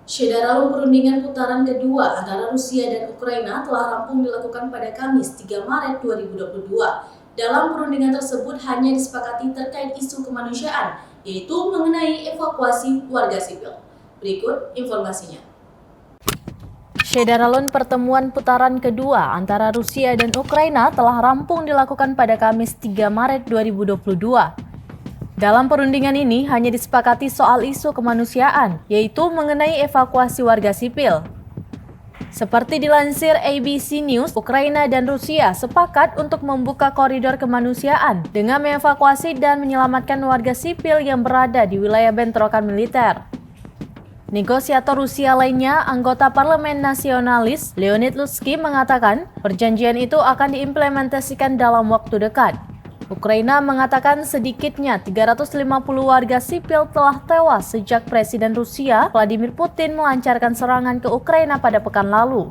Syederalum perundingan putaran kedua antara Rusia dan Ukraina telah rampung dilakukan pada Kamis 3 Maret 2022. Dalam perundingan tersebut hanya disepakati terkait isu kemanusiaan, yaitu mengenai evakuasi warga sipil. Berikut informasinya. Syederalum pertemuan putaran kedua antara Rusia dan Ukraina telah rampung dilakukan pada Kamis 3 Maret 2022. Dalam perundingan ini hanya disepakati soal isu kemanusiaan, yaitu mengenai evakuasi warga sipil. Seperti dilansir ABC News, Ukraina dan Rusia sepakat untuk membuka koridor kemanusiaan dengan mengevakuasi dan menyelamatkan warga sipil yang berada di wilayah bentrokan militer. Negosiator Rusia lainnya, anggota Parlemen Nasionalis Leonid Slutsky mengatakan perjanjian itu akan diimplementasikan dalam waktu dekat. Ukraina mengatakan sedikitnya 350 warga sipil telah tewas sejak Presiden Rusia Vladimir Putin melancarkan serangan ke Ukraina pada pekan lalu.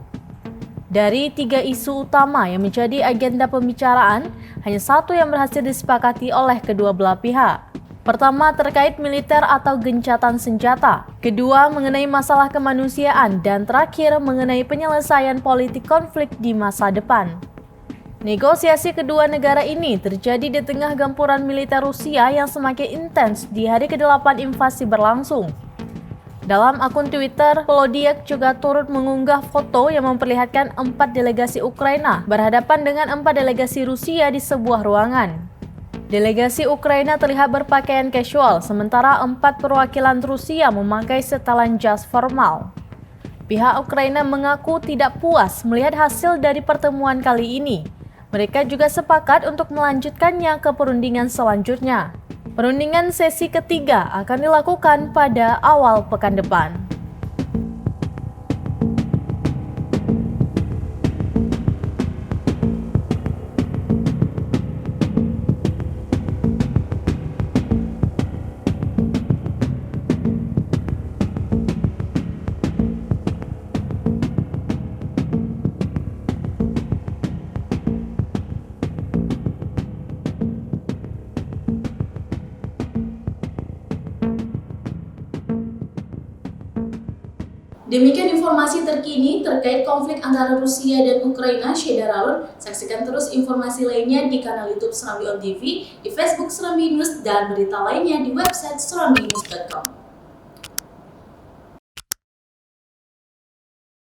Dari 3 isu utama yang menjadi agenda pembicaraan, hanya satu yang berhasil disepakati oleh kedua belah pihak. Pertama, terkait militer atau gencatan senjata. Kedua, mengenai masalah kemanusiaan. Dan terakhir, mengenai penyelesaian politik konflik di masa depan. Negosiasi kedua negara ini terjadi di tengah gempuran militer Rusia yang semakin intens di hari ke-8 invasi berlangsung. Dalam akun Twitter, Volodymyr juga turut mengunggah foto yang memperlihatkan 4 delegasi Ukraina berhadapan dengan 4 delegasi Rusia di sebuah ruangan. Delegasi Ukraina terlihat berpakaian casual, sementara 4 perwakilan Rusia memakai setelan jas formal. Pihak Ukraina mengaku tidak puas melihat hasil dari pertemuan kali ini. Mereka juga sepakat untuk melanjutkannya ke perundingan selanjutnya. Perundingan sesi ketiga akan dilakukan pada awal pekan depan. Demikian informasi terkini terkait konflik antara Rusia dan Ukraina, Syederalum. Saksikan terus informasi lainnya di kanal YouTube Serambi On TV, di Facebook Serambi News, dan berita lainnya di website serambinews.com.